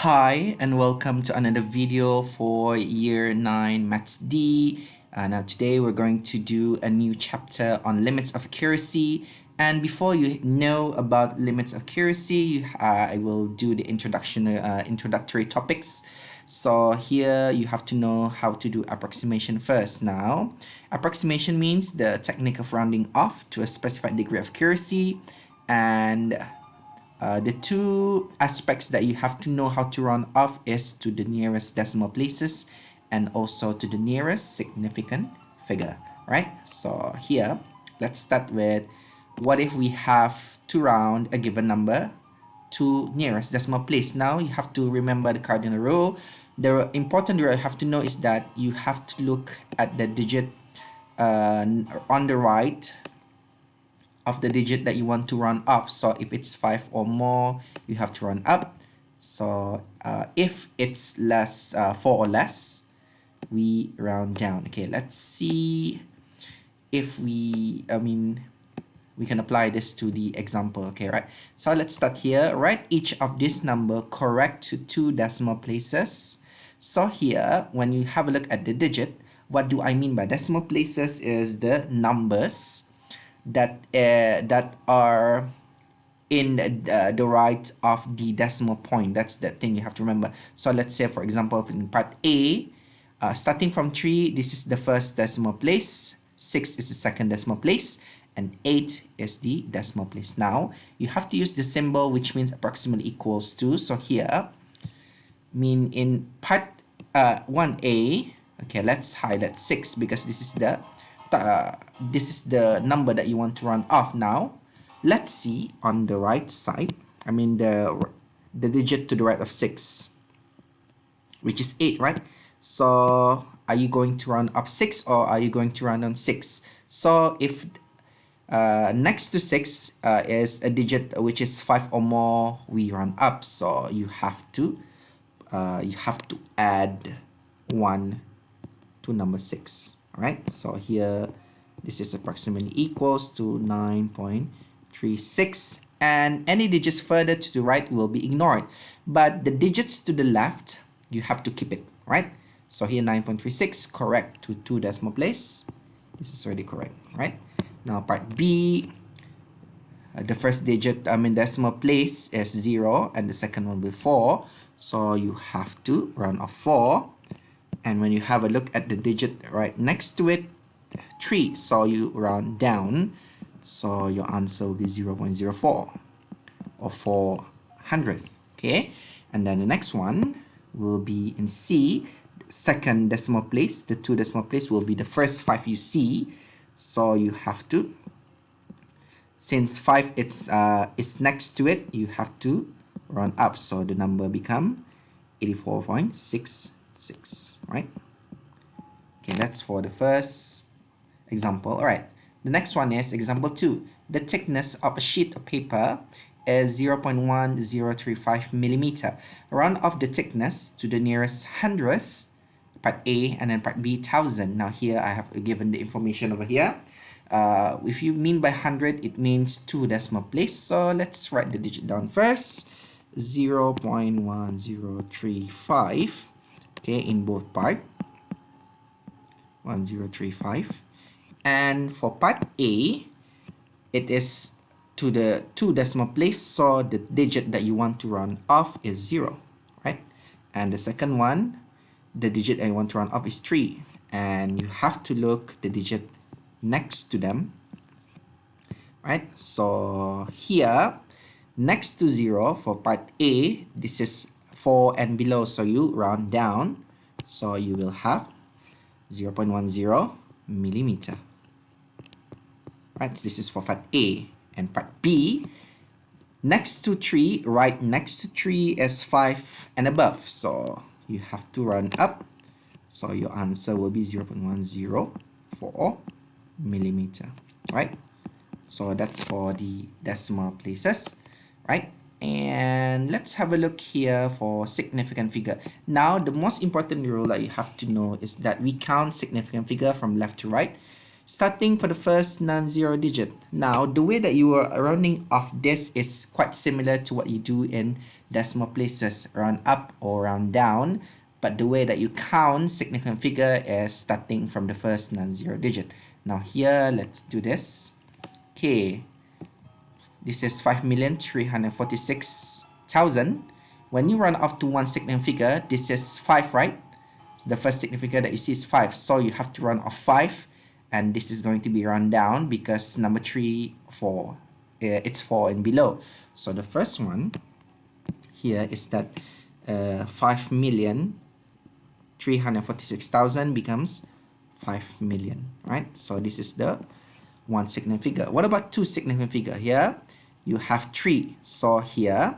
Hi and welcome to another video for Year 9 Maths D. Now today we're going to do a new chapter on limits of accuracy. And before you know about limits of accuracy, I will do the introductory topics. So here you have to know how to do approximation first. Now, approximation means the technique of rounding off to a specified degree of accuracy, and the two aspects that you have to know how to round off is to the nearest decimal places and also to the nearest significant figure, right? So here, let's start with what if we have to round a given number to nearest decimal place. Now you have to remember the cardinal rule. The important rule you have to know is that you have to look at the digit on the right of the digit that you want to round up. So if it's 5 or more, you have to round up. So if it's less 4 or less, we round down. Okay, let's see if we can apply this to the example. Okay, right? So let's start here. Write each of this number correct to 2 decimal places. So here, when you have a look at the digit, what do I mean by decimal places is the numbers that are in the right of the decimal point. That's the thing you have to remember. So let's say, for example, in part A, starting from 3, this is the first decimal place, 6 is the second decimal place, and 8 is the decimal place. Now, you have to use the symbol which means approximately equals to. So here, in part 1A, okay, let's highlight 6 because this is the number that you want to round off. Now, let's see on the right side, the digit to the right of 6, which is 8, right? So, are you going to round up 6 or are you going to round on 6? So, if next to 6 is a digit which is 5 or more, we round up. So, you have to add 1 to number 6. Right, so here this is approximately equals to 9.36, and any digits further to the right will be ignored, but the digits to the left you have to keep it, right? So here 9.36 correct to 2 decimal place. This is already correct, right? Now part B, the first digit decimal place is 0 and the second one will be 4, so you have to round off 4. And when you have a look at the digit right next to it, 3, so you round down. So your answer will be 0.04 or 400. Okay, and then the next one will be in C, second decimal place. The 2 decimal place will be the first 5 you see. So you have to, since 5 is next to it, you have to round up. So the number become 84.66. Right? Okay, that's for the first example. All right, the next one is example 2. The thickness of a sheet of paper is 0.1035 millimeter. Round off the thickness to the nearest hundredth, part A, and then part B, 1000. Now here I have given the information over here. If you mean by 100, it means 2 decimal place. So let's write the digit down first. 0.1035. Okay, in both part, 1035, and for part A, it is to the 2 decimal place, so the digit that you want to round off is 0, right? And the second one, the digit I want to round off is 3, and you have to look the digit next to them, right? So here, next to 0 for part A, this is 4 and below, so you round down, so you will have 0.10 millimeter. Right, this is for part A. And part B, next to 3, right next to 3 is 5 and above, so you have to round up, so your answer will be 0.104 millimeter, right? So that's for the decimal places, right? And let's have a look here for significant figure. Now, the most important rule that you have to know is that we count significant figure from left to right, starting for the first non-zero digit. Now, the way that you are rounding off this is quite similar to what you do in decimal places, round up or round down, but the way that you count significant figure is starting from the first non-zero digit. Now here, let's do this. Okay, this is 5,346,000. When you round off to one significant figure, this is 5, right? So the first significant figure that you see is 5. So you have to round off 5. And this is going to be round down because number 3, 4. It's 4 and below. So the first one here is that 5,346,000 becomes 5 million, right? So this is the one significant figure. What about two significant figure? Here you have 3. So here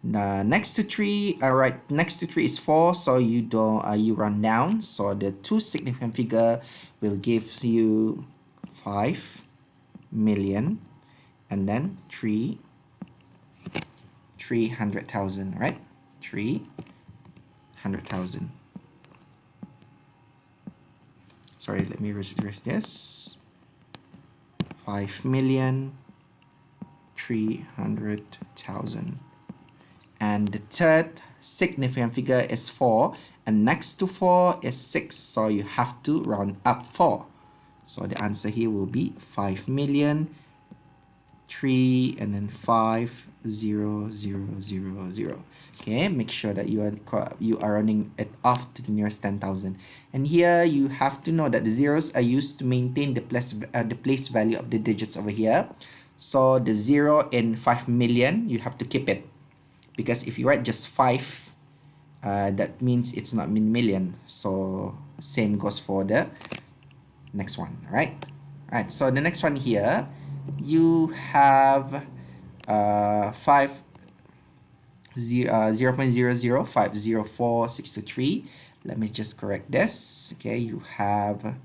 next to 3, right next to 3 is 4, so you don't you run down. So the two significant figure will give you 5 million and then 300,000, right? 300,000. Sorry, let me erase this. 5,300,000. And the third significant figure is 4, and next to 4 is 6, so you have to round up 4. So the answer here will be 5,000,003 and then 5,000,000. Okay, make sure that you are running it off to the nearest 10,000. And here you have to know that the zeros are used to maintain the place value of the digits over here. So the 0 in 5 million, you have to keep it. Because if you write just 5, that means it's not in million. So same goes for the next one, right? Right. So the next one here, you have 0.00504,623. Let me just correct this. Okay, you have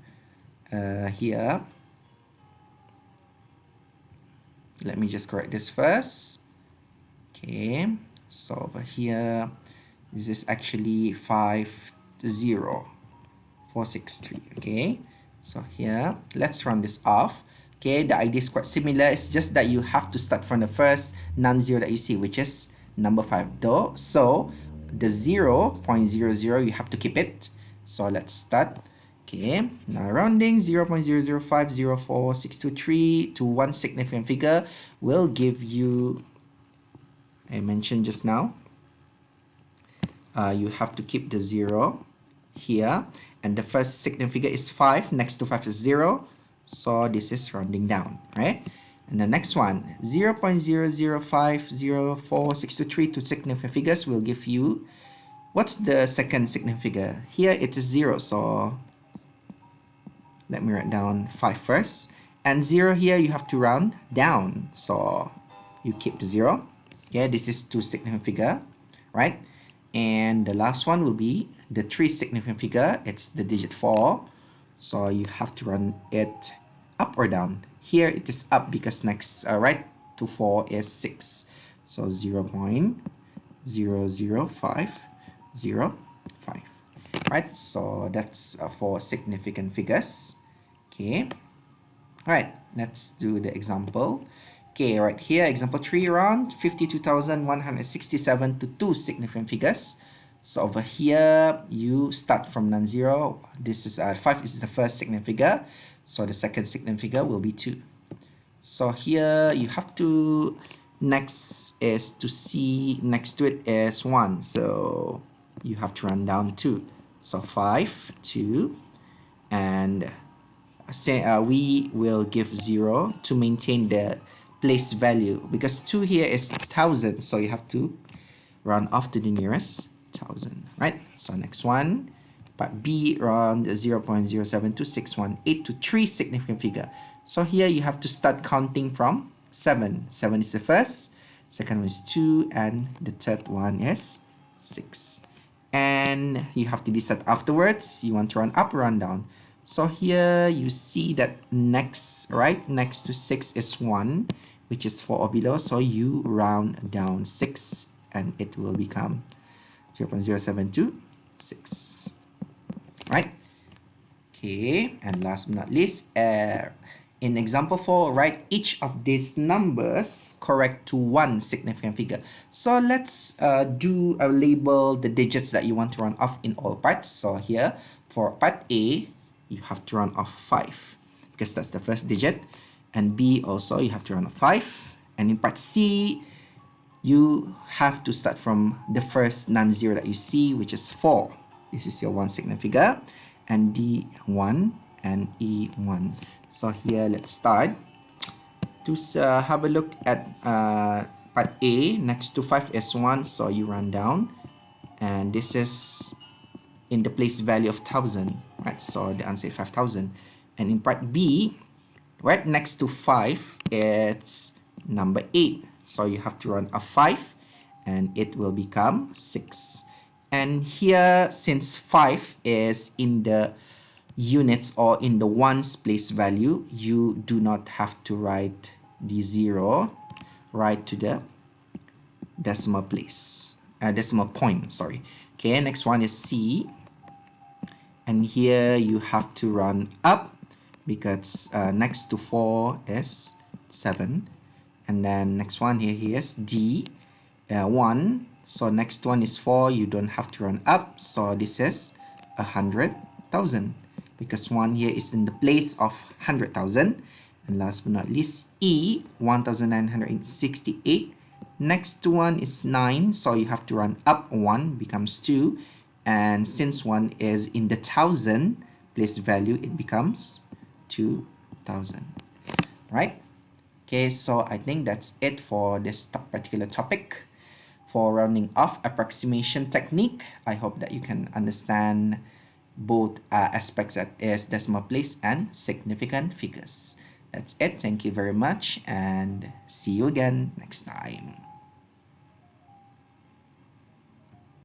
here. Let me just correct this first. Okay, so over here, this is actually 50463. Okay, so here, let's run this off. Okay, the idea is quite similar. It's just that you have to start from the first non-zero that you see, which is number 5 though. So the 0.00, you have to keep it. So let's start. Okay, now rounding 0.00504,623 to one significant figure will give you, I mentioned just now, you have to keep the 0 here, and the first significant figure is 5. Next to 5 is 0, so this is rounding down, right? And the next one, 0.00504,623 to significant figures will give you, what's the second significant figure? Here it is 0, so let me write down 5 first. And 0 here, you have to round down, so you keep the 0. Okay, this is two significant figure, right? And the last one will be the 3 significant figure. It's the digit 4, so you have to run it up or down. Here it is up because next right to 4 is 6, so 0.00505, right? So that's for significant figures. Okay, all right, let's do the example. Okay, right here, example 3, round 52,167 to two significant figures. So over here, you start from non-zero. This is 5 is the first significant figure. So the second significant figure will be 2. So here you have to, next is to see, next to it is 1. So you have to run down 2. So 5, 2, and we will give 0 to maintain the place value, because 2 here is 1,000, so you have to round off to the nearest 1,000, right? So next one, part B, round 0.072,618 to 3 significant figure. So here you have to start counting from 7. 7 is the first, second one is 2, and the third one is 6. And you have to decide afterwards, you want to run up or run down. So here you see that next, right, next to 6 is 1, which is 4 or below. So you round down 6 and it will become 0.0726, right? Okay, and last but not least, in In example 4, write each of these numbers correct to one significant figure. So let's label the digits that you want to run off in all parts. So here, for part A, you have to run off 5 because that's the first digit. And B also, you have to run off 5. And in part C, you have to start from the first non-zero that you see, which is 4. This is your one significant figure. And D1 and E1. So here, let's start. To have a look at part A, next to 5 is 1, so you run down. And this is in the place value of 1,000, right? So the answer is 5,000. And in part B, right next to 5, it's number 8. So you have to run a 5, and it will become 6. And here, since 5 is in the units or in the ones place value, you do not have to write the 0 right to the decimal place, decimal point, sorry. Okay, next one is C. And here you have to run up because next to 4 is 7. And then next one here is D, 1. So next one is 4. You don't have to run up. So this is 100,000 because 1 here is in the place of 100,000. And last but not least, E, 1,968. Next to 1 is 9. So you have to run up 1, becomes 2. And since 1 is in the 1,000 place value, it becomes 2,000. Right? Okay, so I think that's it for this particular topic. For rounding off approximation technique, I hope that you can understand both aspects, that is decimal place and significant figures. That's it. Thank you very much, and see you again next time.